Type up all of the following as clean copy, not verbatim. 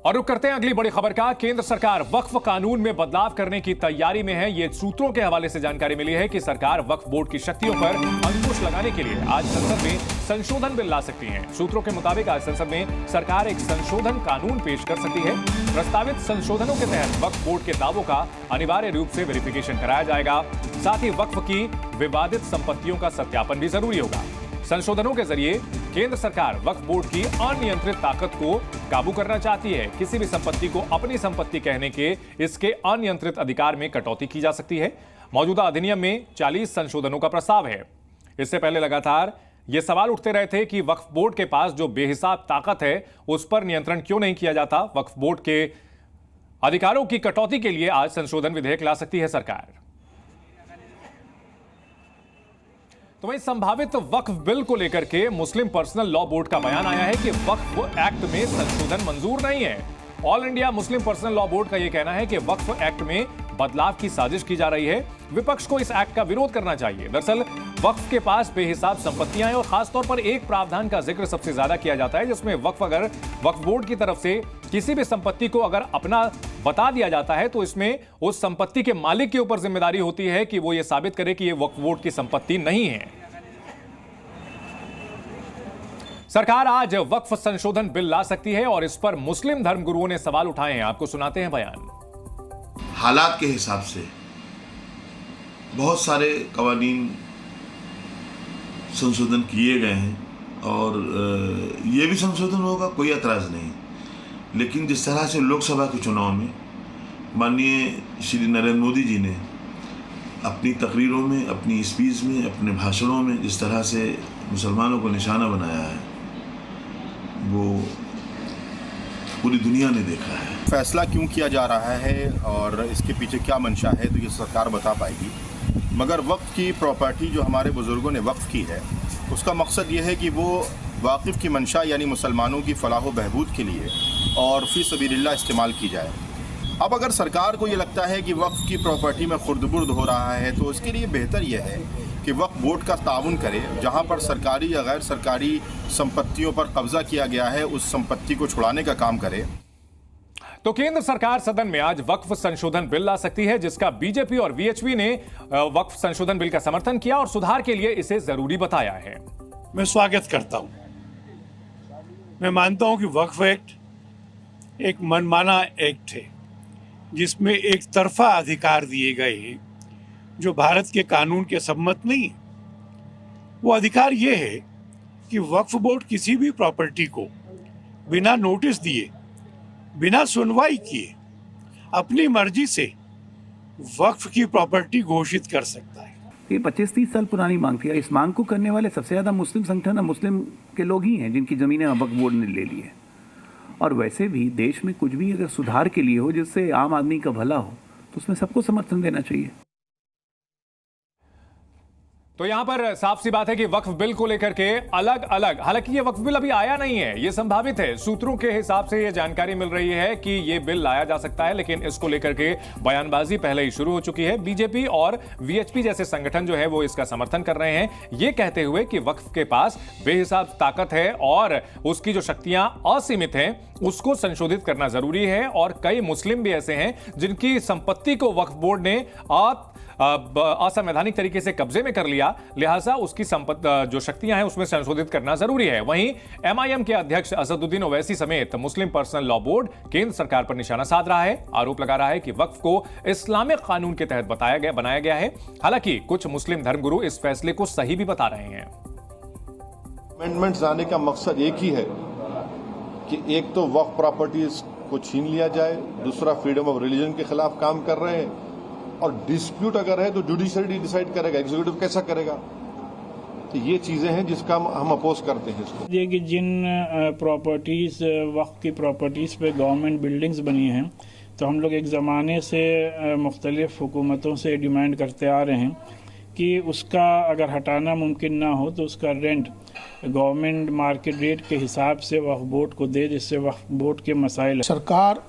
और रुक करते हैं अगली बड़ी खबर का। केंद्र सरकार वक्फ कानून में बदलाव करने की तैयारी में है। ये सूत्रों के हवाले से जानकारी मिली है कि सरकार वक्फ बोर्ड की शक्तियों पर अंकुश लगाने के लिए आज संसद में संशोधन बिल ला सकती है। सूत्रों के मुताबिक आज संसद में सरकार एक संशोधन कानून पेश कर सकती है। प्रस्तावित संशोधनों के तहत वक्फ बोर्ड के दावों का अनिवार्य रूप से वेरिफिकेशन कराया जाएगा। साथ ही वक्फ की विवादित संपत्तियों का सत्यापन भी जरूरी होगा। संशोधनों के जरिए केंद्र सरकार वक्फ बोर्ड की अनियंत्रित ताकत को काबू करना चाहती है। किसी भी संपत्ति को अपनी संपत्ति कहने के इसके अनियंत्रित अधिकार में कटौती की जा सकती है। मौजूदा अधिनियम में 40 संशोधनों का प्रस्ताव है। इससे पहले लगातार ये सवाल उठते रहे थे कि वक्फ बोर्ड के पास जो बेहिसाब ताकत है उस पर नियंत्रण क्यों नहीं किया जाता। वक्फ बोर्ड के अधिकारों की कटौती के लिए आज संशोधन विधेयक ला सकती है सरकार। तो वहीं संभावित वक्फ बिल को लेकर के मुस्लिम पर्सनल लॉ बोर्ड का बयान आया है कि वक्फ एक्ट में संशोधन मंजूर नहीं है। All India Muslim personal law board का यह कहना है कि वक्फ एक्ट में बदलाव की साजिश की जा रही है। विपक्ष को इस एक्ट का विरोध करना चाहिए। दरअसल वक्फ के पास बेहिसाब संपत्तियां हैं और खासतौर पर एक प्रावधान का जिक्र सबसे ज्यादा किया जाता है, जिसमें वक्फ बोर्ड की तरफ से किसी भी संपत्ति को अगर अपना बता दिया जाता है तो इसमें उस संपत्ति के मालिक के ऊपर जिम्मेदारी होती है कि वो ये साबित करे कि ये वक्फ बोर्ड की संपत्ति नहीं है। सरकार आज वक्फ संशोधन बिल ला सकती है और इस पर मुस्लिम धर्मगुरुओं ने सवाल उठाए हैं। आपको सुनाते हैं बयान। हालात के हिसाब से बहुत सारे कवानीन संशोधन किए गए हैं और ये भी संशोधन होगा, कोई एतराज़ नहीं। लेकिन जिस तरह से लोकसभा के चुनाव में माननीय श्री नरेंद्र मोदी जी ने अपनी तकरीरों में, अपनी स्पीच में, अपने भाषणों में जिस तरह से मुसलमानों को निशाना बनाया है वो पूरी दुनिया ने देखा है। फैसला क्यों किया जा रहा है और इसके पीछे क्या मंशा है तो ये सरकार बता पाएगी। मगर वक्फ की प्रॉपर्टी जो हमारे बुज़ुर्गों ने वक्फ की है उसका मकसद ये है कि वो वाक़िफ़ की मंशा यानी मुसलमानों की फ़लाह व बहबूद के लिए और फ़ी सबीलिल्लाह इस्तेमाल की जाए। अब अगर सरकार को ये लगता है कि वक्फ की प्रॉपर्टी में खुर्द-बुर्द हो रहा है तो उसके लिए बेहतर यह है कि वक्फ बोर्ड का ताउन करे। जहाँ पर सरकारी या गैर सरकारी संपत्तियों पर कब्जा किया गया है उस संपत्ति को छुड़ाने का काम करे। तो केंद्र सरकार सदन में आज वक्फ संशोधन बिल ला सकती है, जिसका बीजेपी और वीएचपी ने वक्फ संशोधन बिल का समर्थन किया और सुधार के लिए इसे जरूरी बताया है। मैं स्वागत करता हूं। मैं मानता हूं कि वक्फ एक्ट एक मनमाना एक्ट है जिसमें एक तरफा अधिकार दिए गए हैं जो भारत के कानून के सम्मत नहीं है। वो अधिकार ये है कि वक्फ बोर्ड किसी भी प्रॉपर्टी को बिना नोटिस दिए, बिना सुनवाई किए, अपनी मर्जी से वक्फ की प्रॉपर्टी घोषित कर सकता है। ये 25-30 साल पुरानी मांग थी। इस मांग को करने वाले सबसे ज्यादा मुस्लिम संगठन मुस्लिम के लोग ही हैं जिनकी जमीनें वक्फ बोर्ड ने ले ली है। और वैसे भी देश में कुछ भी अगर सुधार के लिए हो जिससे आम आदमी का भला हो तो उसमें सबको समर्थन देना चाहिए। तो यहां पर साफ सी बात है कि वक्फ बिल को लेकर के अलग अलग, हालांकि ये वक्फ बिल अभी आया नहीं है, ये संभावित है। सूत्रों के हिसाब से ये जानकारी मिल रही है कि ये बिल लाया जा सकता है, लेकिन इसको लेकर के बयानबाजी पहले ही शुरू हो चुकी है। बीजेपी और वीएचपी जैसे संगठन जो है वो इसका समर्थन कर रहे हैं, ये कहते हुए कि वक्फ के पास बेहिसाब ताकत है और उसकी जो शक्तियां असीमित हैं उसको संशोधित करना जरूरी है। और कई मुस्लिम भी ऐसे हैं जिनकी संपत्ति को वक्फ बोर्ड ने असंवैधानिक तरीके से कब्जे में कर लिया, लिहाजा उसकी जो शक्तियां हैं उसमें संशोधित करना जरूरी है। वहीं एमआईएम के अध्यक्ष असदुद्दीन ओवैसी समेत मुस्लिम पर्सनल लॉ बोर्ड केंद्र सरकार पर निशाना साध रहा है। आरोप लगा रहा है कि वक्फ को इस्लामिक कानून के तहत बनाया गया है। हालांकि कुछ मुस्लिम धर्मगुरु इस फैसले को सही भी बता रहे हैं। अमेंडमेंट्स लाने का मकसद एक ही है कि एक तो वक्फ प्रॉपर्टीज को छीन लिया जाए, दूसरा फ्रीडम ऑफ रिलीजन के खिलाफ काम कर रहे हैं और डिस्प्यूट अगर है तो जुडिशरी डिसाइड करेगा, एग्जीक्यूटिव कैसा करेगा। तो ये चीजें हैं जिसका हम अपोज करते हैं इसको। ये कि जिन प्रॉपर्टीज वक्फ की प्रॉपर्टीज पे गवर्नमेंट बिल्डिंग्स बनी हैं तो हम लोग एक ज़माने से मुख्तलिफ हुकूमतों से डिमांड करते आ रहे हैं कि उसका अगर हटाना मुमकिन ना हो तो उसका रेंट गवर्नमेंट मार्केट रेट के हिसाब से वक्फ बोर्ड को दे, जिससे वक्फ बोर्ड के मसाइल सरकार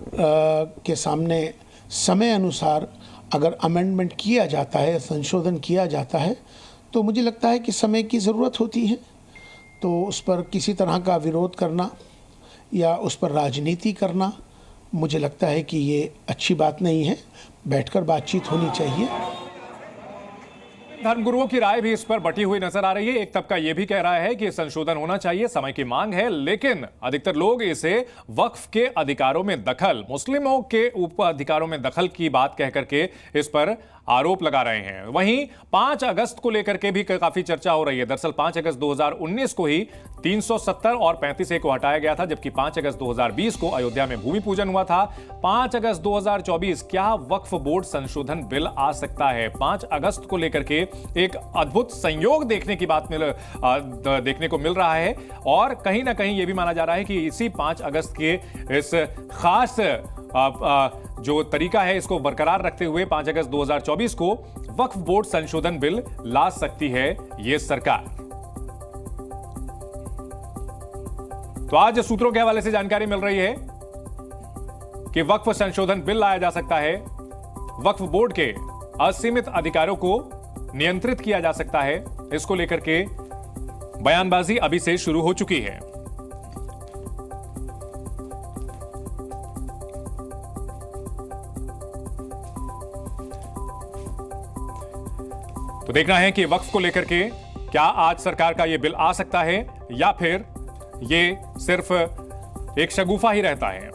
के सामने समय अनुसार अगर अमेंडमेंट किया जाता है, संशोधन किया जाता है तो मुझे लगता है कि समय की ज़रूरत होती है। तो उस पर किसी तरह का विरोध करना या उस पर राजनीति करना मुझे लगता है कि ये अच्छी बात नहीं है। बैठकर बातचीत होनी चाहिए। धर्मगुरुओं की राय भी इस पर बटी हुई नजर आ रही है। एक तबका यह भी कह रहा है कि संशोधन होना चाहिए, समय की मांग है, लेकिन अधिकतर लोग इसे वक्फ के अधिकारों में दखल, मुस्लिमों के ऊपर अधिकारों में दखल की बात कह करके इस पर आरोप लगा रहे हैं। वहीं 5 अगस्त को लेकर के भी काफी चर्चा हो रही है। दरअसल 5 अगस्त 2019 को ही 370 और 35A को हटाया गया था, जबकि 5 अगस्त 2020 को अयोध्या में भूमि पूजन हुआ था। 5 अगस्त 2024 क्या वक्फ बोर्ड संशोधन बिल आ सकता है? 5 अगस्त को लेकर के एक अद्भुत संयोग देखने को मिल रहा है और कहीं ना कहीं यह भी माना जा रहा है कि इसी 5 अगस्त के इस खास जो तरीका है इसको बरकरार रखते हुए 5 अगस्त 2024 को वक्फ बोर्ड संशोधन बिल ला सकती है यह सरकार। तो आज सूत्रों के हवाले से जानकारी मिल रही है कि वक्फ संशोधन बिल लाया जा सकता है, वक्फ बोर्ड के असीमित अधिकारों को नियंत्रित किया जा सकता है। इसको लेकर के बयानबाजी अभी से शुरू हो चुकी है। तो देखना है कि वक्फ को लेकर के क्या आज सरकार का यह बिल आ सकता है या फिर यह सिर्फ एक शगुफा ही रहता है।